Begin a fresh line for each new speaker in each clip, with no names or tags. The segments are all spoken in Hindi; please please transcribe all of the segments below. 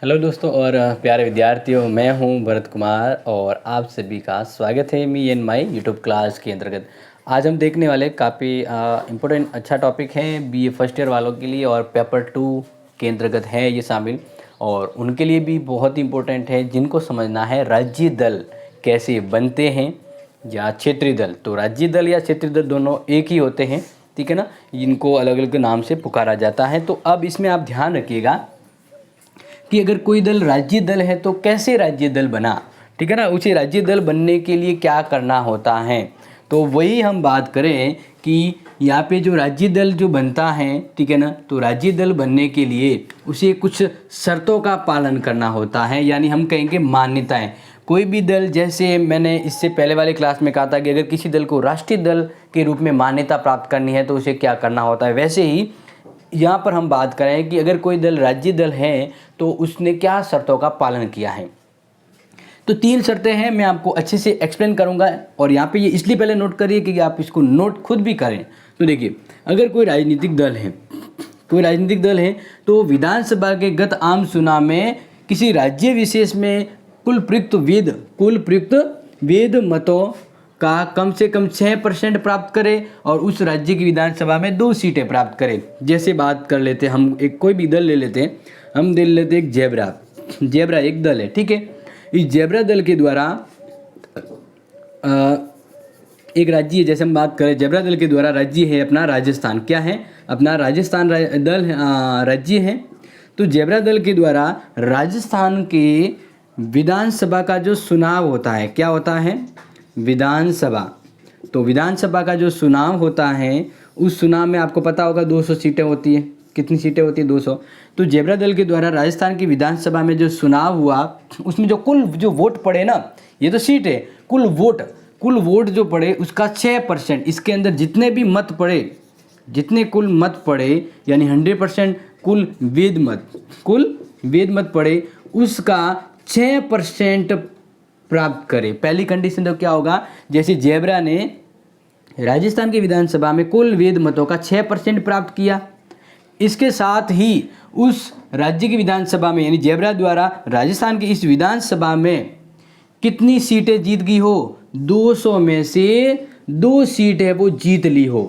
हेलो दोस्तों और प्यारे विद्यार्थियों, मैं हूं भरत कुमार और आप सभी का स्वागत है me and my YouTube class के अंतर्गत। आज हम देखने वाले काफ़ी इम्पोर्टेंट अच्छा टॉपिक है बीए फर्स्ट ईयर वालों के लिए और पेपर 2 के अंतर्गत है ये शामिल, और उनके लिए भी बहुत इम्पोर्टेंट है जिनको समझना है राज्य दल कैसे बनते हैं या क्षेत्रीय दल। तो राज्य दल या क्षेत्रीय दल दोनों एक ही होते हैं, ठीक है ना। इनको अलग अलग नाम से पुकारा जाता है। तो अब इसमें आप ध्यान रखिएगा कि अगर कोई दल राज्य दल है तो कैसे राज्य दल बना, ठीक है ना। उसे राज्य दल बनने के लिए क्या करना होता है, तो वही हम बात करें कि यहाँ पे जो राज्य दल जो बनता है, ठीक है ना, तो राज्य दल बनने के लिए उसे कुछ शर्तों का पालन करना होता है, यानी हम कहेंगे मान्यताएं। कोई भी दल, जैसे मैंने इससे पहले वाले क्लास में कहा था कि अगर किसी दल को राष्ट्रीय दल के रूप में मान्यता प्राप्त करनी है तो उसे क्या करना होता है, वैसे ही यहाँ पर हम बात करें कि अगर कोई दल राज्य दल है तो उसने क्या शर्तों का पालन किया है। तो 3 शर्तें हैं, मैं आपको अच्छे से एक्सप्लेन करूंगा और यहाँ पे ये इसलिए पहले नोट करिए कि आप इसको नोट खुद भी करें। तो देखिए, अगर कोई राजनीतिक दल है तो विधानसभा के गत आम चुनाव में किसी राज्य विशेष में कुल प्रयुक्त वेद मतों का कम से कम 6% प्राप्त करे और उस राज्य की विधानसभा में 2 सीटें प्राप्त करे। जैसे बात कर लेते हैं, हम एक कोई भी दल ले लेते हैं, हम दल लेते हैं एक जेबरा एक दल है, ठीक है। इस जेबरा दल के द्वारा एक राज्य है, जैसे हम बात करें जेबरा दल के द्वारा राज्य है अपना राजस्थान, क्या है अपना राजस्थान दल राज्य है। तो जेबरा दल के द्वारा राजस्थान के विधानसभा का जो चुनाव होता है, क्या होता है विधानसभा। तो विधानसभा का जो चुनाव होता है उस चुनाव में आपको पता होगा 200 सीटें होती है। कितनी सीटें होती है 200। तो जेबरा दल के द्वारा राजस्थान की विधानसभा में जो चुनाव हुआ उसमें जो कुल जो वोट पड़े ना, ये तो सीट है, कुल वोट जो पड़े उसका 6%, इसके अंदर जितने भी मत पड़े, जितने कुल मत पड़े यानी 100% कुल वेद मत पड़े उसका 6% प्राप्त करे। पहली कंडीशन तो क्या होगा, जैसे जेबरा ने राजस्थान की विधानसभा में कुल वेद मतों का 6% प्राप्त किया, इसके साथ ही उस राज्य की विधानसभा में यानी जेबरा द्वारा राजस्थान की इस विधानसभा में कितनी सीटें जीत गई हो, 200 में से 2 सीटें वो जीत ली हो,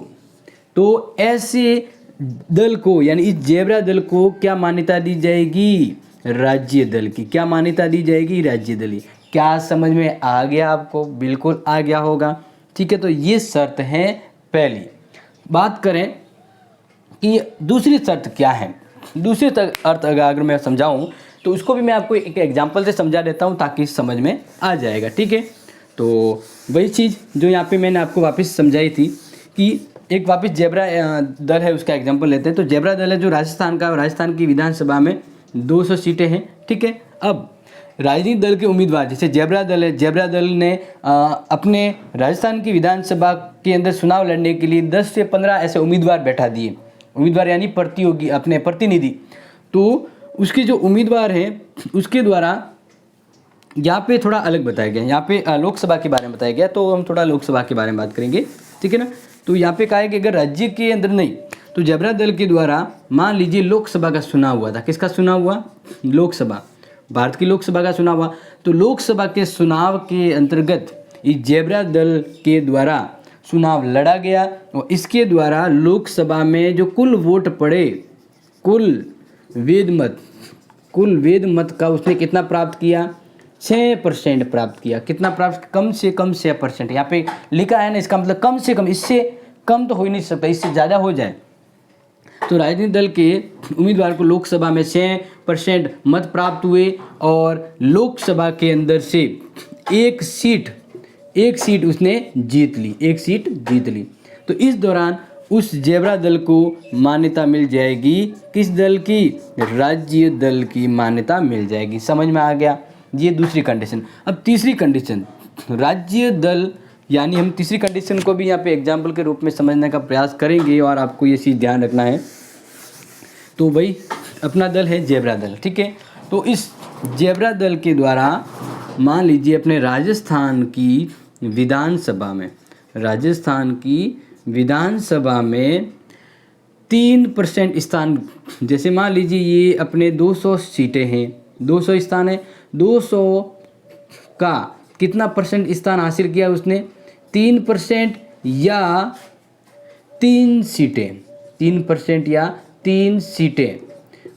तो ऐसे दल को यानी इस जेबरा दल को क्या मान्यता दी जाएगी, राज्य दल की। क्या मान्यता दी जाएगी, राज्य दल की। क्या समझ में आ गया आपको, बिल्कुल आ गया होगा, ठीक है। तो ये शर्त है पहली। बात करें कि दूसरी शर्त क्या है, दूसरी अर्थ अगर मैं समझाऊं तो उसको भी मैं आपको एक एग्जांपल से समझा देता हूं ताकि समझ में आ जाएगा, ठीक है। तो वही चीज़ जो यहाँ पे मैंने आपको वापस समझाई थी कि एक वापस जेबरा दल है उसका एग्जांपल लेते हैं। तो जेबरा दल है जो राजस्थान की विधानसभा में 200 सीटें हैं, ठीक है। अब राजनीतिक दल के उम्मीदवार, जैसे जेबरा दल है, जेबरा दल ने अपने राजस्थान की विधानसभा के अंदर चुनाव लड़ने के लिए 10 से 15 ऐसे उम्मीदवार बैठा दिए। उम्मीदवार यानी प्रतियोगी, अपने प्रतिनिधि। तो उसके जो उम्मीदवार हैं उसके द्वारा यहाँ पे थोड़ा अलग बताया गया, यहाँ पे लोकसभा के बारे में बताया गया, तो हम थोड़ा लोकसभा के बारे में बात करेंगे, ठीक है ना। तो यहाँ पे कहा है कि अगर राज्य के अंदर नहीं, तो जेबरा दल के द्वारा मान लीजिए लोकसभा का चुनाव हुआ था। किसका चुनाव हुआ, लोकसभा, भारत की लोकसभा का चुनाव हुआ। तो लोकसभा के चुनाव के अंतर्गत इस जेबरा दल के द्वारा चुनाव लड़ा गया और इसके द्वारा लोकसभा में जो कुल वोट पड़े, कुल वेद मत का उसने कितना प्राप्त किया, 6% प्राप्त किया। कितना प्राप्त, कम से कम 6%। यहाँ पे लिखा है ना, इसका मतलब कम से कम, इससे कम तो हो ही नहीं सकता, इससे ज़्यादा हो जाए। तो राजनीतिक दल के उम्मीदवार को लोकसभा में 6% मत प्राप्त हुए और लोकसभा के अंदर से एक सीट उसने जीत ली, तो इस दौरान उस जेबरा दल को मान्यता मिल जाएगी, किस दल की, राज्य दल की मान्यता मिल जाएगी। समझ में आ गया, ये दूसरी कंडीशन। अब तीसरी कंडीशन, राज्य दल, यानी हम तीसरी कंडीशन को भी यहाँ पे एग्जाम्पल के रूप में समझने का प्रयास करेंगे और आपको ये चीज़ ध्यान रखना है। तो भाई अपना दल है जेबरा दल, ठीक है। तो इस जेबरा दल के द्वारा मान लीजिए अपने राजस्थान की विधानसभा में 3% स्थान, जैसे मान लीजिए ये अपने 200 सीटें हैं, 200 स्थान है। 200 का कितना परसेंट स्थान हासिल किया उसने? 3% या 3 सीटें, 3% या 3 सीटें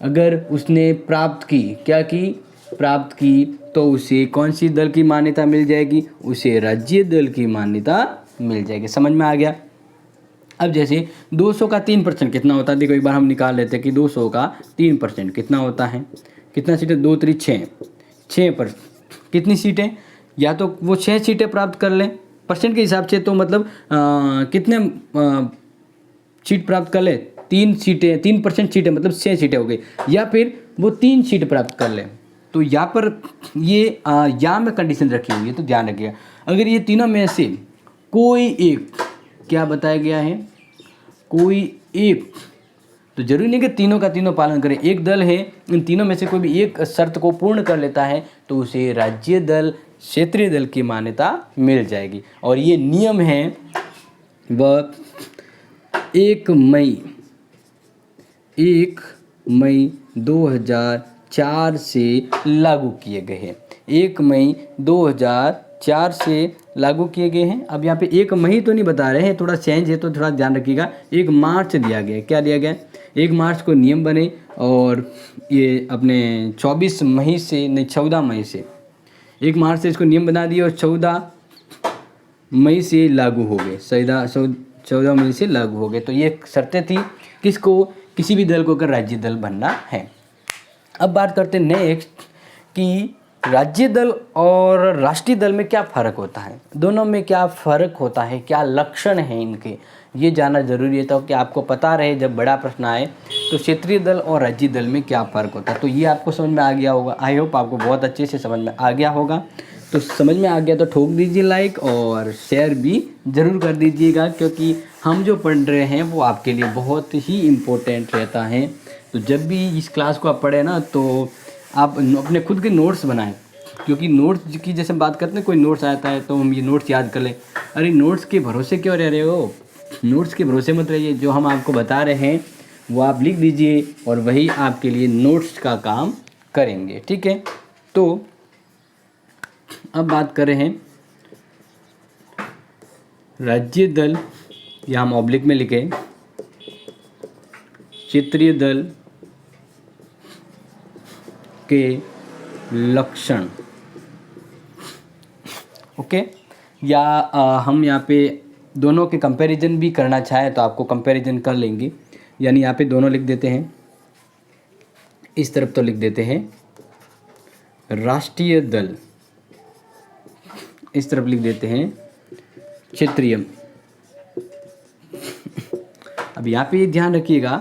अगर उसने प्राप्त की, क्या की? प्राप्त की, तो उसे कौन सी दल की मान्यता मिल जाएगी? उसे राज्य दल की मान्यता मिल जाएगी। समझ में आ गया? अब जैसे 200 का 3% कितना होता है? देखो एक बार हम निकाल लेते हैं कि 200 का 3% कितना होता है? कितना सीटें? 2 3 6, 6 पर कितनी सीटें? या तो वो 6 सीटें प्राप्त कर लें परसेंट के हिसाब से, तो मतलब कितने सीट प्राप्त कर ले? 3 सीटें, 3% सीटें मतलब 6 सीटें हो गई। या फिर वो 3 सीट प्राप्त कर ले। तो यहाँ पर ये यहाँ में कंडीशन रखी हुई है, तो ध्यान रखिएगा। अगर ये तीनों में से कोई एक, क्या बताया गया है? कोई एक, तो जरूरी नहीं कि तीनों का तीनों पालन करें। एक दल है, इन तीनों में से कोई भी एक शर्त को पूर्ण कर लेता है तो उसे राज्य दल, क्षेत्रीय दल की मान्यता मिल जाएगी। और ये नियम है वह 1 मई 2004 से लागू किए गए हैं। 1 मई 2004 से लागू किए गए हैं। अब यहाँ पे 1 मई तो नहीं बता रहे हैं, थोड़ा चेंज है तो थोड़ा ध्यान रखिएगा। 1 मार्च दिया गया है। क्या दिया गया? 1 मार्च को नियम बने और ये अपने 24 मई से, नहीं 14 मई से, 1 मार्च से इसको नियम बना दिए और 14 मई से लागू हो गए। 14 मई से लागू हो गए। तो ये शर्तें थी किसको? किसी भी दल को अगर राज्य दल बनना है। अब बात करते हैं नेक्स्ट कि राज्य दल और राष्ट्रीय दल में क्या फ़र्क होता है, दोनों में क्या फ़र्क होता है, क्या लक्षण हैं इनके, ये जानना ज़रूरी है। तो कि आपको पता रहे जब बड़ा प्रश्न आए तो क्षेत्रीय दल और राज्य दल में क्या फ़र्क होता है। तो ये आपको समझ में आ गया होगा। आई होप आपको बहुत अच्छे से समझ में आ गया होगा। तो समझ में आ गया तो ठोक दीजिए लाइक और शेयर भी ज़रूर कर दीजिएगा, क्योंकि हम जो पढ़ रहे हैं वो आपके लिए बहुत ही इम्पोर्टेंट रहता है। तो जब भी इस क्लास को आप पढ़ें ना, तो आप अपने खुद के नोट्स बनाएं, क्योंकि नोट्स की जैसे बात करते हैं, कोई नोट्स आता है तो हम ये नोट्स याद कर लें। अरे नोट्स के भरोसे क्यों रह रहे हो? नोट्स के भरोसे मत रहिए। जो हम आपको बता रहे हैं वो आप लिख दीजिए और वही आपके लिए नोट्स का काम करेंगे। ठीक है, तो अब बात कर रहे हैं राज्य दल, या हम ऑब्लिक में लिखें क्षेत्रीय दल के लक्षण। ओके, या हम यहाँ पे दोनों के कंपैरिजन भी करना चाहें तो आपको कंपैरिजन कर लेंगे। यानी यहाँ पे दोनों लिख देते हैं, इस तरफ तो लिख देते हैं राष्ट्रीय दल, इस तरफ लिख देते हैं क्षेत्रीय। अब यहाँ पे ध्यान रखिएगा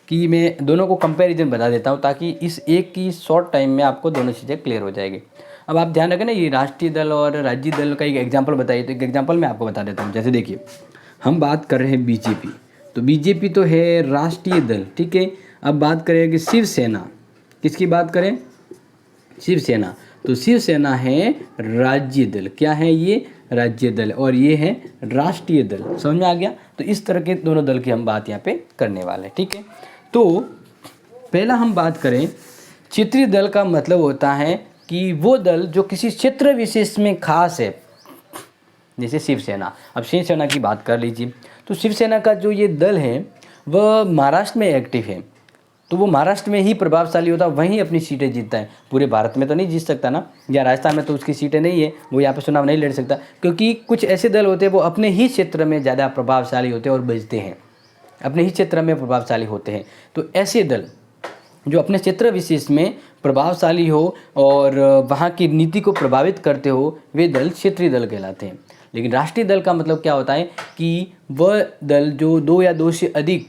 कि मैं दोनों को कंपैरिजन बता देता हूँ ताकि इस एक की शॉर्ट टाइम में आपको दोनों चीज़ें क्लियर हो जाएगी। अब आप ध्यान रखें ना, ये राष्ट्रीय दल और राज्य दल का एक एग्जांपल बताइए। तो एक एग्जांपल मैं आपको बता देता हूँ। जैसे देखिए, हम बात कर रहे हैं बीजेपी, तो बीजेपी तो है राष्ट्रीय दल, ठीक है। अब बात करें कि शिवसेना, किसकी बात करें? शिवसेना, तो शिवसेना है राज्य दल। क्या है ये? राज्य दल। और ये है राष्ट्रीय दल। समझ में आ गया? तो इस तरह के दोनों दल की हम बात यहाँ पे करने वाले हैं, ठीक है। तो पहला हम बात करें, क्षेत्रीय दल का मतलब होता है कि वो दल जो किसी क्षेत्र विशेष में खास है, जैसे शिवसेना। अब शिवसेना की बात कर लीजिए, तो शिवसेना का जो ये दल है वह महाराष्ट्र में एक्टिव है, तो वो महाराष्ट्र में ही प्रभावशाली होता है, वहीं अपनी सीटें जीतता है। पूरे भारत में तो नहीं जीत सकता ना, या राजस्थान में तो उसकी सीटें नहीं है, वो यहाँ पे चुनाव नहीं लड़ सकता, क्योंकि कुछ ऐसे दल होते हैं वो अपने ही क्षेत्र में ज़्यादा प्रभावशाली होते हैं और बचते हैं, अपने ही क्षेत्र में प्रभावशाली होते हैं। तो ऐसे दल जो अपने क्षेत्र विशेष में प्रभावशाली हो और वहाँ की नीति को प्रभावित करते हो, वे दल क्षेत्रीय दल कहलाते हैं। लेकिन राष्ट्रीय दल का मतलब क्या होता है कि वह दल जो 2 या 2 से अधिक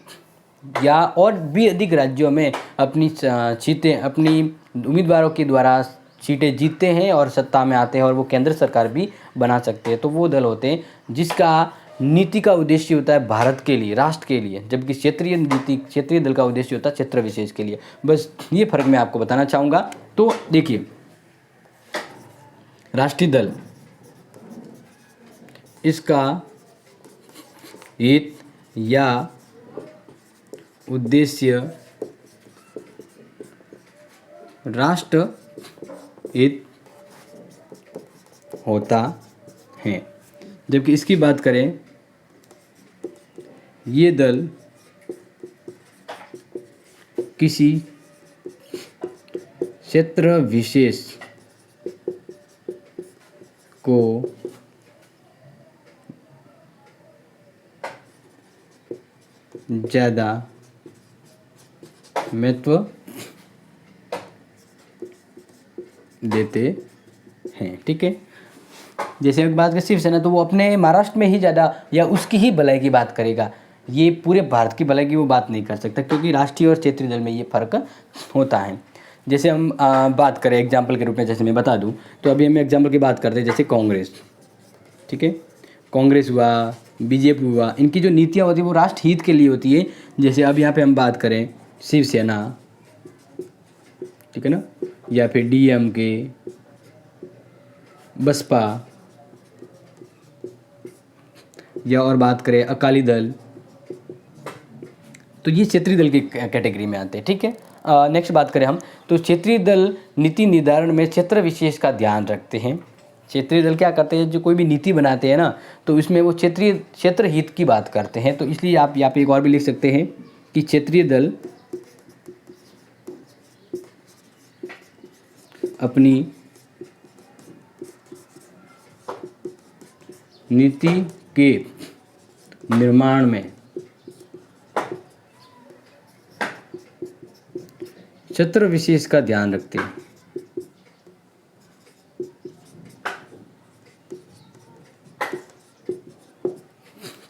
या और भी अधिक राज्यों में अपनी सीटें, अपनी उम्मीदवारों के द्वारा सीटें जीतते हैं और सत्ता में आते हैं और वो केंद्र सरकार भी बना सकते हैं। तो वो दल होते हैं जिसका नीति का उद्देश्य होता है भारत के लिए, राष्ट्र के लिए, जबकि क्षेत्रीय नीति, क्षेत्रीय दल का उद्देश्य होता है क्षेत्र विशेष के लिए। बस ये फर्क मैं आपको बताना चाहूँगा। तो देखिए, राष्ट्रीय दल, इसका हित या उद्देश्य राष्ट्र हित होता है। जबकि इसकी बात करें, ये दल किसी क्षेत्र विशेष को ज़्यादा महत्व देते हैं। ठीक है, जैसे एक बात करें शिवसेना, तो वो अपने महाराष्ट्र में ही ज़्यादा या उसकी ही भलाई की बात करेगा, ये पूरे भारत की भलाई की वो बात नहीं कर सकता, क्योंकि राष्ट्रीय और क्षेत्रीय दल में ये फर्क होता है। जैसे हम बात करें एग्जाम्पल के रूप में, जैसे मैं बता दूं, तो अभी हम एग्जाम्पल की बात करते हैं, जैसे कांग्रेस। ठीक है, कांग्रेस हुआ, बीजेपी हुआ, इनकी जो नीतियाँ होती है वो राष्ट्र हित के लिए होती है। जैसे अब यहाँ पे हम बात करें शिवसेना, ठीक है ना, या फिर डीएमके, बसपा, या और बात करें अकाली दल, तो ये क्षेत्रीय दल की कैटेगरी में आते हैं। ठीक है, नेक्स्ट बात करें हम, तो क्षेत्रीय दल नीति निर्धारण में क्षेत्र विशेष का ध्यान रखते हैं। क्षेत्रीय दल क्या करते हैं, जो कोई भी नीति बनाते हैं ना, तो इसमें वो क्षेत्र हित की बात करते हैं। तो इसलिए आप यहाँ पे एक और भी लिख सकते हैं कि क्षेत्रीय दल अपनी नीति के निर्माण में क्षेत्र विशेष का ध्यान रखते हैं।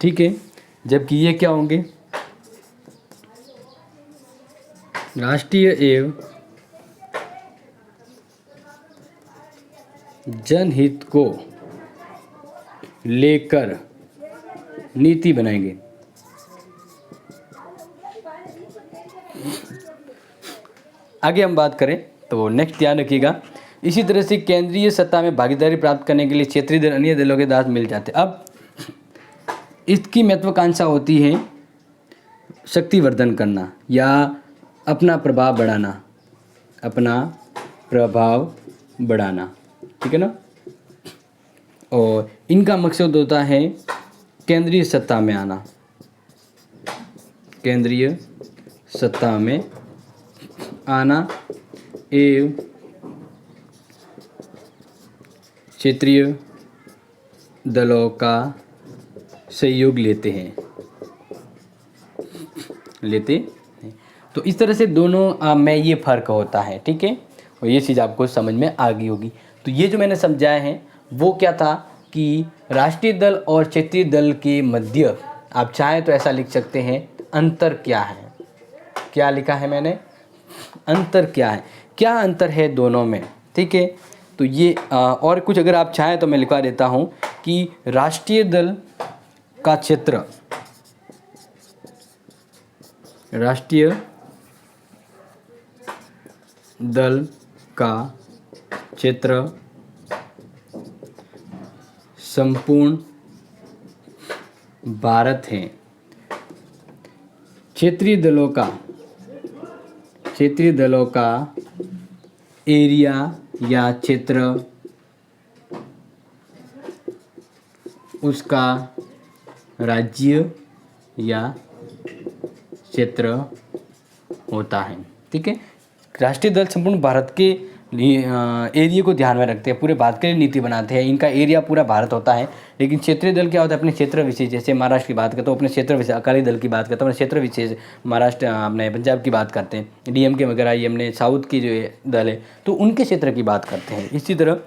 ठीक है, जबकि ये क्या होंगे, राष्ट्रीय एवं जनहित को लेकर नीति बनाएंगे। आगे हम बात करें तो नेक्स्ट ध्यान रखिएगा, इसी तरह से केंद्रीय सत्ता में भागीदारी प्राप्त करने के लिए क्षेत्रीय दल अन्य दलों के साथ मिल जाते हैं। अब इसकी महत्वाकांक्षा होती है शक्तिवर्धन करना या अपना प्रभाव बढ़ाना, अपना प्रभाव बढ़ाना। ठीक है ना, और इनका मकसद होता है केंद्रीय सत्ता में आना, केंद्रीय सत्ता में आना एवं क्षेत्रीय दलों का सहयोग लेते हैं। तो इस तरह से दोनों में ये फ़र्क होता है। ठीक है, और ये चीज़ आपको समझ में आ गई होगी। तो ये जो मैंने समझाया है वो क्या था कि राष्ट्रीय दल और क्षेत्रीय दल के मध्य आप चाहें तो ऐसा लिख सकते हैं, अंतर क्या है। क्या लिखा है मैंने, अंतर क्या है, क्या अंतर है दोनों में। ठीक है, तो ये और कुछ अगर आप चाहें तो मैं लिखवा देता हूँ कि राष्ट्रीय दल का क्षेत्र, राष्ट्रीय दल का क्षेत्र संपूर्ण भारत है। क्षेत्रीय दलों का एरिया या क्षेत्र उसका राज्य या क्षेत्र होता है। ठीक है, राष्ट्रीय दल संपूर्ण भारत के एरिया को ध्यान में रखते हैं, पूरे भारत के लिए नीति बनाते हैं, इनका एरिया पूरा भारत होता है। लेकिन क्षेत्रीय दल क्या होता है, अपने क्षेत्र विशेष, जैसे महाराष्ट्र की बात करते तो अपने क्षेत्र विशेष, अकाली दल की बात करते हैं अपने क्षेत्र विशेष, महाराष्ट्र अपने पंजाब की बात करते हैं, डीएमके वगैरह ये अपने साउथ की जो दल है तो उनके क्षेत्र की बात करते हैं। इसी तरह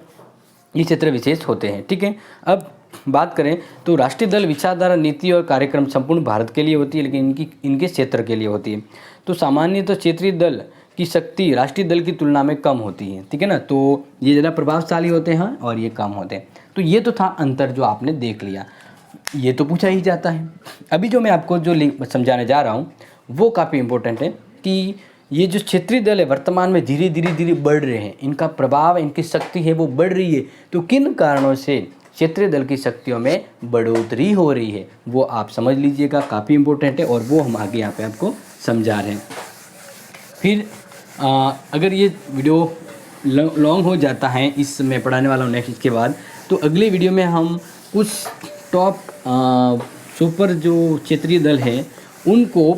ये क्षेत्र विशेष होते हैं। ठीक है, अब बात करें तो राष्ट्रीय दल विचारधारा, नीति और कार्यक्रम संपूर्ण भारत के लिए होती है, लेकिन इनके क्षेत्र के लिए होती है। तो सामान्यतः क्षेत्रीय दल की शक्ति राष्ट्रीय दल की तुलना में कम होती है। ठीक है ना, तो ये ज़्यादा प्रभावशाली होते हैं और ये कम होते हैं। तो ये तो था अंतर जो आपने देख लिया, ये तो पूछा ही जाता है। अभी जो मैं आपको जो समझाने जा रहा हूँ वो काफ़ी इम्पोर्टेंट है कि ये जो क्षेत्रीय दल है वर्तमान में धीरे धीरे बढ़ रहे हैं, इनका प्रभाव, इनकी शक्ति है वो बढ़ रही है। तो किन कारणों से क्षेत्रीय दल की शक्तियों में बढ़ोतरी हो रही है वो आप समझ लीजिएगा, काफ़ी इम्पोर्टेंट है और वो हम आगे यहाँ पे आपको समझा रहे हैं। फिर अगर ये वीडियो लॉन्ग हो जाता है, इस मैं पढ़ाने वाला हूँ नेक्स्ट इसके बाद। तो अगले वीडियो में हम कुछ टॉप सुपर जो क्षेत्रीय दल हैं उनको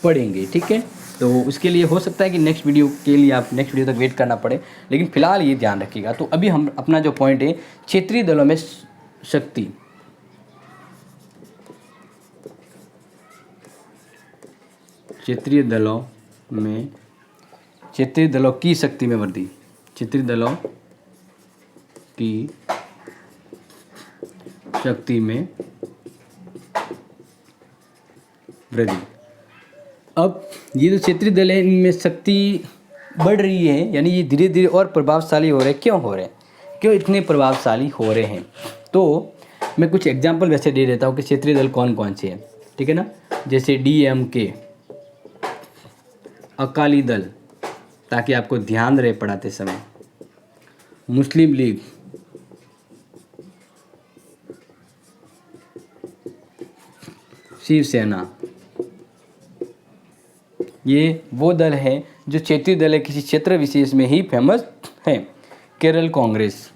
पढ़ेंगे, ठीक है। तो उसके लिए हो सकता है कि नेक्स्ट वीडियो के लिए आप नेक्स्ट वीडियो तक वेट करना पड़े, लेकिन फिलहाल ये ध्यान रखिएगा। तो अभी हम अपना जो पॉइंट है क्षेत्रीय दलों में शक्ति, क्षेत्रीय दलों की शक्ति में वृद्धि, क्षेत्रीय दलों की शक्ति में वृद्धि। अब ये जो क्षेत्रीय दल है इनमें शक्ति बढ़ रही है, यानी ये धीरे धीरे और प्रभावशाली हो रहे हैं। क्यों हो रहे हैं, क्यों इतने प्रभावशाली हो रहे हैं? तो मैं कुछ एग्जांपल वैसे दे देता हूँ कि क्षेत्रीय दल कौन कौन से हैं, ठीक है ना। जैसे DMK, अकाली दल, ताकि आपको ध्यान रहे पढ़ाते समय, मुस्लिम लीग, शिवसेना, ये वो दल हैं जो क्षेत्रीय दल है, किसी क्षेत्र विशेष में ही फेमस है। केरल कांग्रेस,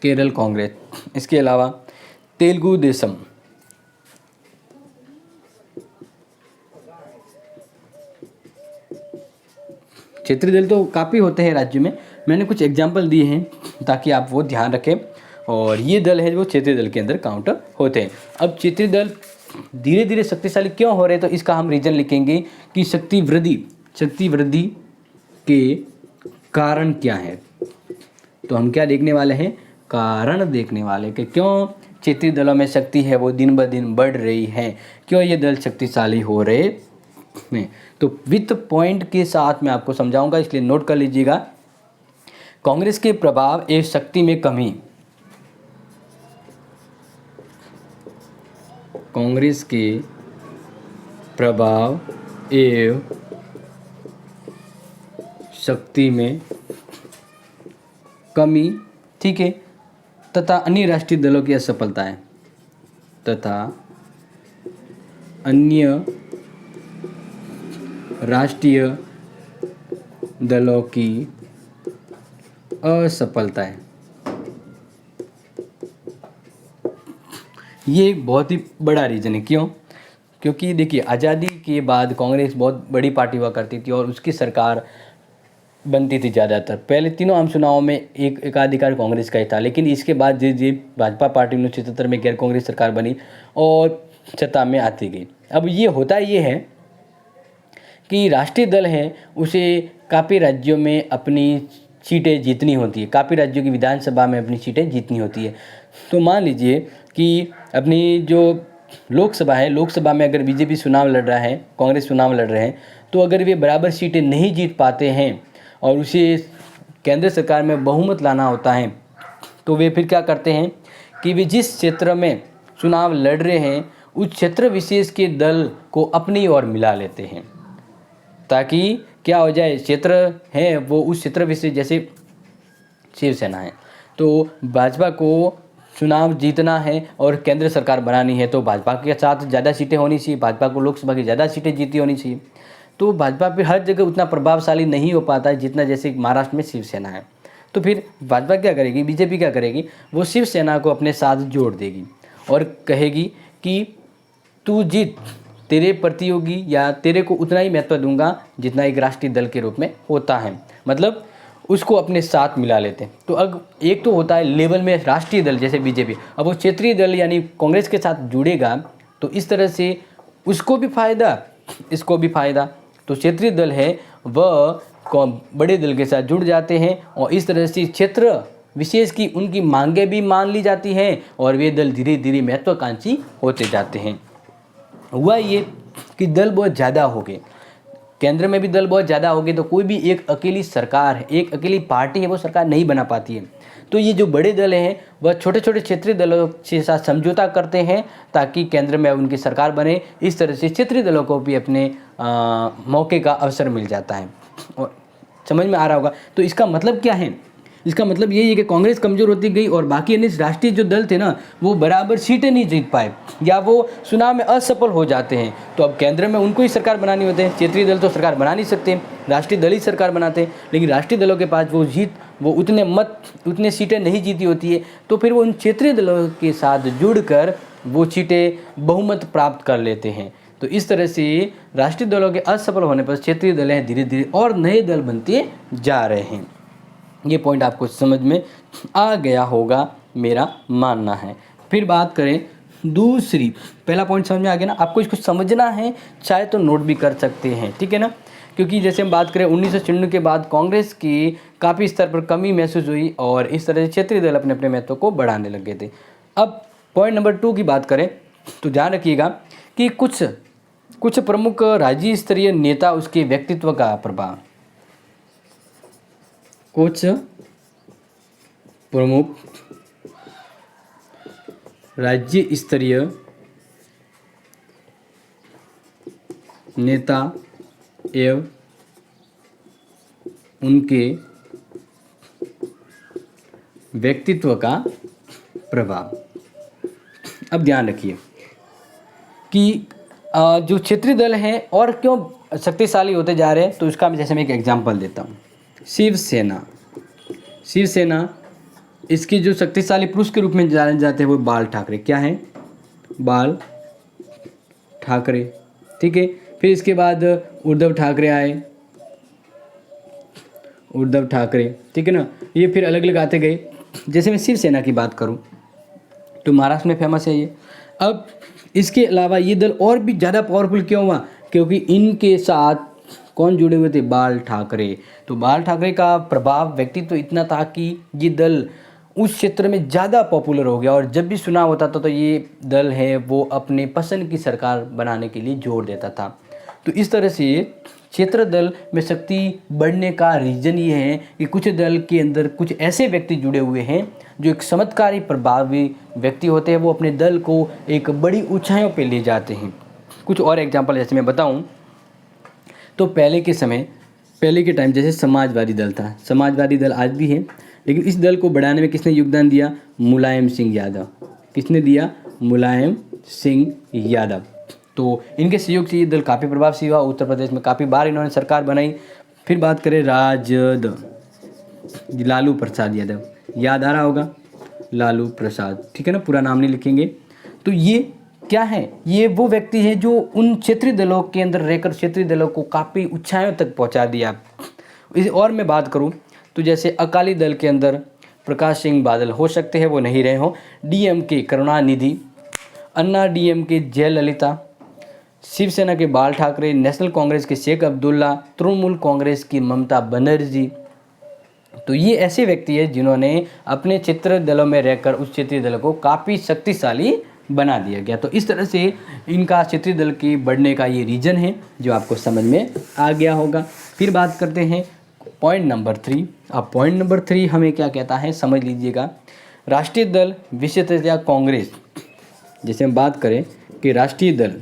केरल कांग्रेस। इसके अलावा तेलुगु देशम, क्षेत्रीय दल तो काफ़ी होते हैं राज्य में, मैंने कुछ एग्जाम्पल दिए हैं ताकि आप वो ध्यान रखें। और ये दल है वो क्षेत्रीय दल के अंदर काउंटर होते हैं। अब क्षेत्रीय दल धीरे धीरे शक्तिशाली क्यों हो रहे हैं, तो इसका हम रीजन लिखेंगे कि शक्ति वृद्धि के कारण क्या है। तो हम क्या देखने वाले हैं, कारण देखने वाले कि क्यों क्षेत्रीय दलों में शक्ति है वो दिन ब दिन बढ़ रही है, क्यों ये दल शक्तिशाली हो रहे हैं। तो विथ पॉइंट के साथ मैं आपको समझाऊंगा, इसलिए नोट कर लीजिएगा। कांग्रेस के प्रभाव एवं शक्ति में कमी, कांग्रेस के प्रभाव एवं शक्ति में कमी, ठीक है, तथा अन्य राष्ट्रीय दलों की असफलताएं, तथा अन्य राष्ट्रीय दलों की असफलताएं। ये एक बहुत ही बड़ा रीज़न है। क्यों? क्योंकि देखिए, आज़ादी के बाद कांग्रेस बहुत बड़ी पार्टी हुआ करती थी और उसकी सरकार बनती थी ज़्यादातर। पहले तीनों आम चुनावों में एक एकाधिकार कांग्रेस का ही था, लेकिन इसके बाद धीरे भाजपा पार्टी 1977 में गैर कांग्रेस सरकार बनी और सत्ता में आती गई। अब ये होता ये है कि राष्ट्रीय दल है उसे काफ़ी राज्यों में अपनी सीटें जीतनी होती है, काफ़ी राज्यों की विधानसभा में अपनी सीटें जीतनी होती है। तो मान लीजिए कि अपनी जो लोकसभा है, लोकसभा में अगर बीजेपी चुनाव लड़ रहा है, कांग्रेस चुनाव लड़ रहे हैं, तो अगर वे बराबर सीटें नहीं जीत पाते हैं और उसे केंद्र सरकार में बहुमत लाना होता है, तो वे फिर क्या करते हैं कि वे जिस क्षेत्र में चुनाव लड़ रहे हैं उस क्षेत्र विशेष के दल को अपनी ओर मिला लेते हैं, ताकि क्या हो जाए, क्षेत्र है वो उस क्षेत्र विशेष, जैसे शिवसेना है तो भाजपा को चुनाव जीतना है और केंद्र सरकार बनानी है, तो भाजपा के साथ ज़्यादा सीटें होनी चाहिए, भाजपा को लोकसभा की ज़्यादा सीटें जीती होनी चाहिए। तो भाजपा पे हर जगह उतना प्रभावशाली नहीं हो पाता है जितना जैसे महाराष्ट्र में शिवसेना है। तो फिर भाजपा क्या करेगी, बीजेपी क्या करेगी, वो शिवसेना को अपने साथ जोड़ देगी और कहेगी कि तू जीत, तेरे प्रतियोगी या तेरे को उतना ही महत्व दूंगा जितना एक राष्ट्रीय दल के रूप में होता है, मतलब उसको अपने साथ मिला लेते हैं। तो अब एक तो होता है लेवल में राष्ट्रीय दल जैसे बीजेपी, अब वो क्षेत्रीय दल यानी कांग्रेस के साथ जुड़ेगा तो इस तरह से उसको भी फायदा, इसको भी फायदा। तो क्षेत्रीय दल है वह बड़े दल के साथ जुड़ जाते हैं और इस तरह से क्षेत्र विशेष की उनकी मांगें भी मान ली जाती हैं और वे दल धीरे धीरे महत्वाकांक्षी होते जाते हैं। हुआ ये कि दल बहुत ज़्यादा हो गए, केंद्र में भी दल बहुत ज़्यादा हो गए, तो कोई भी एक अकेली सरकार है, एक अकेली पार्टी है वो सरकार नहीं बना पाती है। तो ये जो बड़े दल हैं वह छोटे छोटे क्षेत्रीय दलों के साथ समझौता करते हैं ताकि केंद्र में उनकी सरकार बने। इस तरह से क्षेत्रीय दलों को भी अपने मौके का अवसर मिल जाता है। और समझ में आ रहा होगा। तो इसका मतलब क्या है इसका मतलब यही है कि कांग्रेस कमज़ोर होती गई और बाकी अन्य राष्ट्रीय जो दल थे ना वो बराबर सीटें नहीं जीत पाए या वो चुनाव में असफल हो जाते हैं। तो अब केंद्र में उनको ही सरकार बनानी होती है, क्षेत्रीय दल तो सरकार बना नहीं सकते, राष्ट्रीय दल ही सरकार बनाते हैं। लेकिन राष्ट्रीय दलों के पास वो उतने सीटें नहीं जीती होती है, तो फिर वो उन क्षेत्रीय दलों के साथ जुड़कर वो सीटें बहुमत प्राप्त कर लेते हैं। तो इस तरह से राष्ट्रीय दलों के असफल होने पर क्षेत्रीय दल हैं धीरे धीरे और नए दल बनते जा रहे हैं। ये पॉइंट आपको समझ में आ गया होगा मेरा मानना है। फिर बात करें दूसरी, पहला पॉइंट समझ में आ गया ना, आपको इसको समझना है चाहे तो नोट भी कर सकते हैं, ठीक है ना। क्योंकि जैसे हम बात करें 1996 के बाद कांग्रेस की काफ़ी स्तर पर कमी महसूस हुई और इस तरह से क्षेत्रीय दल अपने अपने महत्व को बढ़ाने लगे थे। अब पॉइंट नंबर 2 की बात करें तो ध्यान रखिएगा कि कुछ प्रमुख राज्य स्तरीय नेता उसके व्यक्तित्व का प्रभाव, कुछ प्रमुख राज्य स्तरीय नेता एवं उनके व्यक्तित्व का प्रभाव। अब ध्यान रखिए कि जो क्षेत्रीय दल हैं और क्यों शक्तिशाली होते जा रहे हैं, तो इसका जैसे मैं एक एग्जांपल देता हूँ। शिवसेना इसकी जो शक्तिशाली पुरुष के रूप में जाने जाते हैं वो बाल ठाकरे। क्या है? बाल ठाकरे, ठीक है। फिर इसके बाद उद्धव ठाकरे आए, ठीक है ना। ये फिर अलग अलग आते गए। जैसे मैं शिवसेना की बात करूं तो महाराष्ट्र में फेमस है ये। अब इसके अलावा ये दल और भी ज़्यादा पावरफुल क्यों हुआ? क्योंकि इनके साथ कौन जुड़े हुए थे? बाल ठाकरे। तो बाल ठाकरे का प्रभाव, व्यक्तित्व इतना था कि ये दल उस क्षेत्र में ज़्यादा पॉपुलर हो गया और जब भी चुनाव होता था तो ये दल है वो अपने पसंद की सरकार बनाने के लिए जोर देता था। तो इस तरह से क्षेत्र दल में शक्ति बढ़ने का रीज़न ये है कि कुछ दल के अंदर कुछ ऐसे व्यक्ति जुड़े हुए हैं जो एक चमत्कारी प्रभावी व्यक्ति होते हैं, वो अपने दल को एक बड़ी ऊंचाइयों पे ले जाते हैं। कुछ और एग्जांपल जैसे मैं बताऊं तो पहले के टाइम जैसे समाजवादी दल था, समाजवादी दल आज भी है, लेकिन इस दल को बढ़ाने में किसने योगदान दिया? मुलायम सिंह यादव। किसने दिया? मुलायम सिंह यादव। तो इनके सहयोग से ये दल काफ़ी प्रभावशाली हुआ। उत्तर प्रदेश में काफ़ी बार इन्होंने सरकार बनाई। फिर बात करें राजद, लालू प्रसाद यादव, याद आ रहा होगा, लालू प्रसाद, ठीक है ना, पूरा नाम नहीं लिखेंगे। तो ये क्या है? ये वो व्यक्ति है जो उन क्षेत्रीय दलों के अंदर रहकर क्षेत्रीय दलों को काफ़ी ऊंचाइयों तक पहुंचा दिया। और मैं बात करूं तो जैसे अकाली दल के अंदर प्रकाश सिंह बादल हो सकते हैं वो नहीं रहे हों, डीएमके करुणानिधि, अन्ना डीएमके जयललिता, शिवसेना के बाल ठाकरे, नेशनल कांग्रेस के शेख अब्दुल्ला, तृणमूल कांग्रेस की ममता बनर्जी। तो ये ऐसे व्यक्ति हैं जिन्होंने अपने क्षेत्रीय दलों में रहकर उस क्षेत्रीय दलों को काफ़ी शक्तिशाली बना दिया गया। तो इस तरह से इनका क्षेत्रीय दल के बढ़ने का ये रीजन है जो आपको समझ में आ गया होगा। फिर बात करते हैं पॉइंट नंबर 3। अब पॉइंट नंबर 3 हमें क्या कहता है समझ लीजिएगा। राष्ट्रीय दल विशेषतया कांग्रेस, जैसे हम बात करें कि राष्ट्रीय दल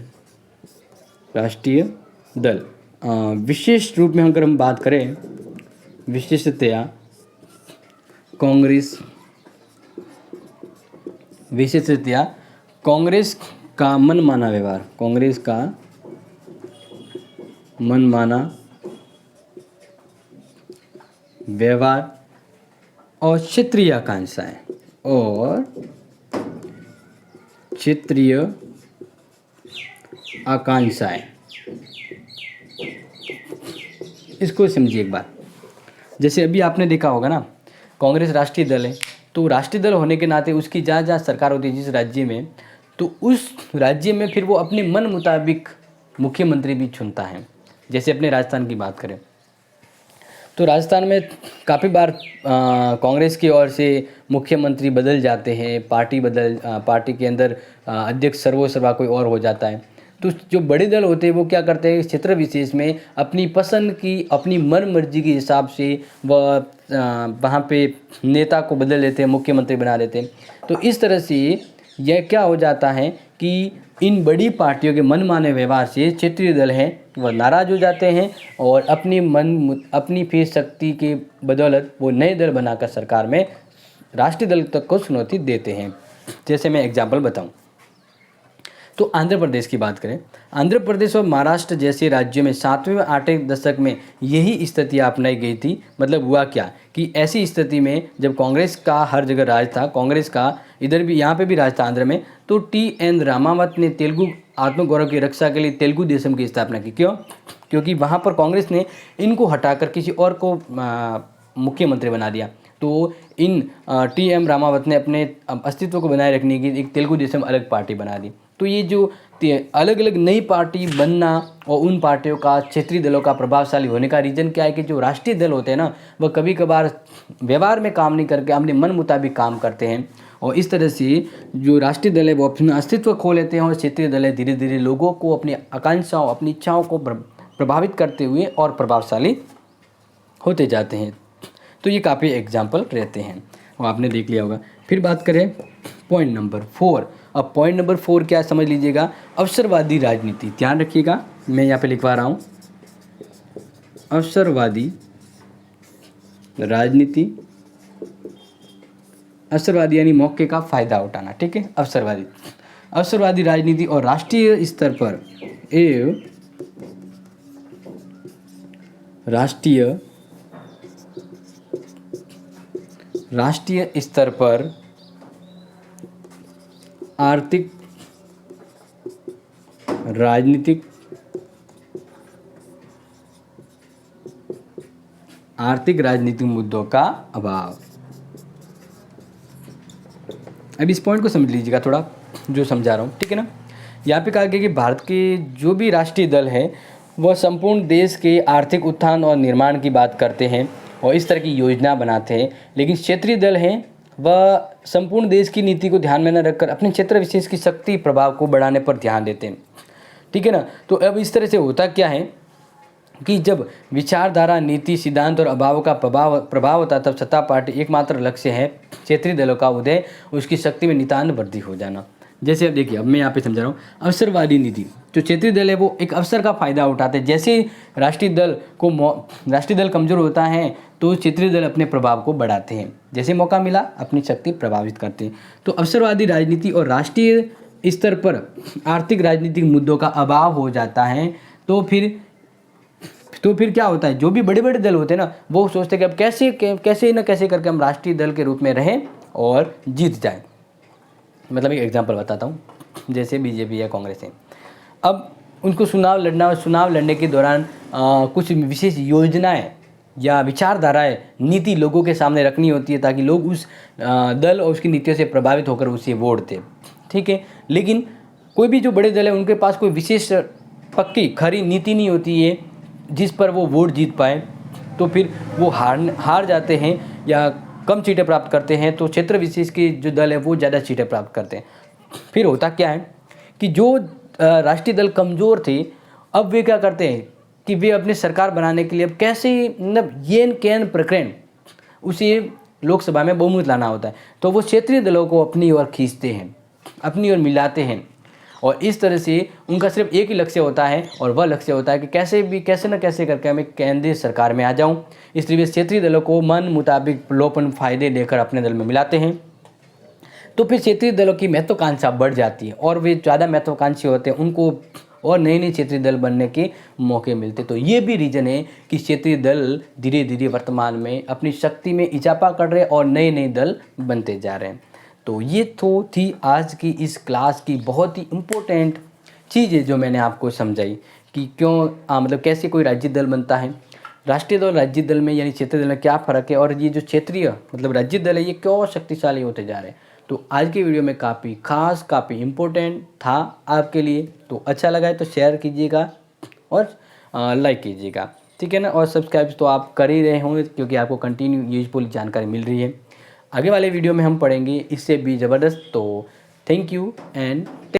विशेष रूप में अगर हम बात करें विशेषतया कांग्रेस, कांग्रेस का मनमाना व्यवहार, कांग्रेस का मनमाना व्यवहार और क्षेत्रीय आकांक्षाएं, इसको समझिए एक बात। जैसे अभी आपने देखा होगा ना, कांग्रेस राष्ट्रीय दल है, तो राष्ट्रीय दल होने के नाते उसकी जहाँ जहाँ सरकार होती है जिस राज्य में, तो उस राज्य में फिर वो अपने मन मुताबिक मुख्यमंत्री भी चुनता है। जैसे अपने राजस्थान की बात करें तो राजस्थान में काफ़ी बार कांग्रेस की ओर से मुख्यमंत्री बदल जाते हैं, पार्टी के अंदर अध्यक्ष सर्वोसर्वा कोई और हो जाता है। तो जो बड़े दल होते हैं वो क्या करते हैं, क्षेत्र विशेष में अपनी पसंद की, अपनी मन मर्जी के हिसाब से वह वहाँ पे नेता को बदल देते हैं, मुख्यमंत्री बना देते हैं। तो इस तरह से यह क्या हो जाता है कि इन बड़ी पार्टियों के मनमाने व्यवहार से क्षेत्रीय दल हैं वह नाराज़ हो जाते हैं और अपनी फीस शक्ति के बदौलत वो नए दल बनाकर सरकार में राष्ट्रीय दल तक को चुनौती देते हैं। जैसे मैं एग्जाम्पल बताऊं तो आंध्र प्रदेश की बात करें, आंध्र प्रदेश और महाराष्ट्र जैसे राज्यों में 7वें व 8वें दशक में यही स्थितियाँ अपनाई गई थी। मतलब हुआ क्या कि ऐसी स्थिति में जब कांग्रेस का हर जगह राज था, कांग्रेस का इधर भी यहाँ पे भी राज था आंध्र में, तो टी.एन. रामावत ने तेलुगु आत्मगौरव की रक्षा के लिए तेलुगु देशम की स्थापना की। क्यों? क्योंकि वहाँ पर कांग्रेस ने इनको हटाकर किसी और को मुख्यमंत्री बना दिया। तो इन टी.एम. रामावत ने अपने अस्तित्व को बनाए रखने की एक तेलुगु देशम अलग पार्टी बना दी। तो ये जो अलग अलग नई पार्टी बनना और उन पार्टियों का क्षेत्रीय दलों का प्रभावशाली होने का रीज़न क्या है कि जो राष्ट्रीय दल होते हैं ना, वह कभी कभार व्यवहार में काम नहीं करके अपने मन मुताबिक काम करते हैं और इस तरह से जो राष्ट्रीय दल है वो अपना अस्तित्व खो लेते हैं और क्षेत्रीय दल है धीरे धीरे लोगों को अपनी आकांक्षाओं अपनी इच्छाओं को प्रभावित करते हुए और प्रभावशाली होते जाते हैं। तो ये काफ़ी एग्जाम्पल रहते हैं और आपने देख लिया होगा। फिर बात करें पॉइंट नंबर 4। अब पॉइंट नंबर 4 क्या समझ लीजिएगा, अवसरवादी राजनीति। ध्यान रखिएगा, मैं यहाँ पे लिखवा रहा हूँ अवसरवादी राजनीति। अवसरवादी यानी मौके का फ़ायदा उठाना, ठीक है। अवसरवादी राजनीति और राष्ट्रीय स्तर पर राष्ट्रीय स्तर पर आर्थिक राजनीतिक मुद्दों का अभाव। अब इस पॉइंट को समझ लीजिएगा थोड़ा, जो समझा रहा हूँ, ठीक है ना। यहाँ पे कहा गया कि भारत के जो भी राष्ट्रीय दल है वह संपूर्ण देश के आर्थिक उत्थान और निर्माण की बात करते हैं और इस तरह की योजना बनाते हैं, लेकिन क्षेत्रीय दल हैं वह संपूर्ण देश की नीति को ध्यान में न रखकर अपने क्षेत्र विशेष की शक्ति प्रभाव को बढ़ाने पर ध्यान देते हैं, ठीक है ना। तो अब इस तरह से होता क्या है कि जब विचारधारा नीति सिद्धांत और अभाव का प्रभाव होता है तब सत्ता पार्टी एकमात्र लक्ष्य है क्षेत्रीय दलों का उदय, उसकी शक्ति में नितांत वृद्धि हो जाना। जैसे अब देखिए, अब मैं यहाँ पे समझा रहा हूँ अवसरवादी नीति। जो क्षेत्रीय दल है वो एक अवसर का फ़ायदा उठाते हैं। जैसे राष्ट्रीय दल कमज़ोर होता है तो क्षेत्रीय दल अपने प्रभाव को बढ़ाते हैं, जैसे मौका मिला अपनी शक्ति प्रभावित करते हैं। तो अवसरवादी राजनीति और राष्ट्रीय स्तर पर आर्थिक राजनीतिक मुद्दों का अभाव हो जाता है। तो फिर क्या होता है, जो भी बड़े बड़े दल होते हैं ना वो सोचते हैं कि अब कैसे न कैसे करके हम राष्ट्रीय दल के रूप में रहें और जीत जाएं। मतलब एक एग्जांपल बताता हूँ, जैसे बीजेपी या कांग्रेस है, अब उनको चुनाव लड़ने के दौरान कुछ विशेष योजनाएं या विचारधाराएं नीति लोगों के सामने रखनी होती है ताकि लोग उस दल और उसकी नीतियों से प्रभावित होकर उसे वोट दें, ठीक है। लेकिन कोई भी जो बड़े दल है उनके पास कोई विशेष पक्की खरी नीति नहीं होती है जिस पर वो वोट जीत पाए, तो फिर वो हार जाते हैं या कम सीटें प्राप्त करते हैं। तो क्षेत्र विशेष के जो दल है वो ज़्यादा सीटें प्राप्त करते हैं। फिर होता क्या है कि जो राष्ट्रीय दल कमज़ोर थे अब वे क्या करते हैं कि वे अपनी सरकार बनाने के लिए अब कैसे मतलब येन कैन प्रकरण उसे लोकसभा में बहुमत लाना होता है, तो वो क्षेत्रीय दलों को अपनी ओर खींचते हैं, अपनी ओर मिलाते हैं और इस तरह से उनका सिर्फ एक ही लक्ष्य होता है और वह लक्ष्य होता है कि कैसे न कैसे करके मैं केंद्रीय सरकार में आ जाऊं। इसलिए वे क्षेत्रीय दलों को मन मुताबिक प्रलोभन फायदे देकर अपने दल में मिलाते हैं। तो फिर क्षेत्रीय दलों की महत्वाकांक्षा बढ़ जाती है और वे ज़्यादा महत्वाकांक्षी होते हैं, उनको और नए क्षेत्रीय दल बनने के मौके मिलते। तो ये भी रीज़न है कि क्षेत्रीय दल धीरे धीरे वर्तमान में अपनी शक्ति में इजाफा कर रहे हैं और नए दल बनते जा रहे हैं। तो ये तो थी आज की इस क्लास की बहुत ही इम्पोर्टेंट चीज़ें जो मैंने आपको समझाई कि क्यों मतलब कैसे कोई राज्य दल बनता है, राष्ट्रीय दल राज्य दल में यानी क्षेत्रीय दल में क्या फ़र्क है और ये जो क्षेत्रीय मतलब राज्य दल है ये क्यों शक्तिशाली होते जा रहे हैं। तो आज की वीडियो में काफ़ी खास काफ़ी इम्पोर्टेंट था आपके लिए। तो अच्छा लगा है तो शेयर कीजिएगा और लाइक कीजिएगा, ठीक है ना। और सब्सक्राइब तो आप कर ही रहे होंगे क्योंकि आपको कंटिन्यू यूजफुल जानकारी मिल रही है। आगे वाले वीडियो में हम पढ़ेंगे इससे भी ज़बरदस्त। तो थैंक यू एंड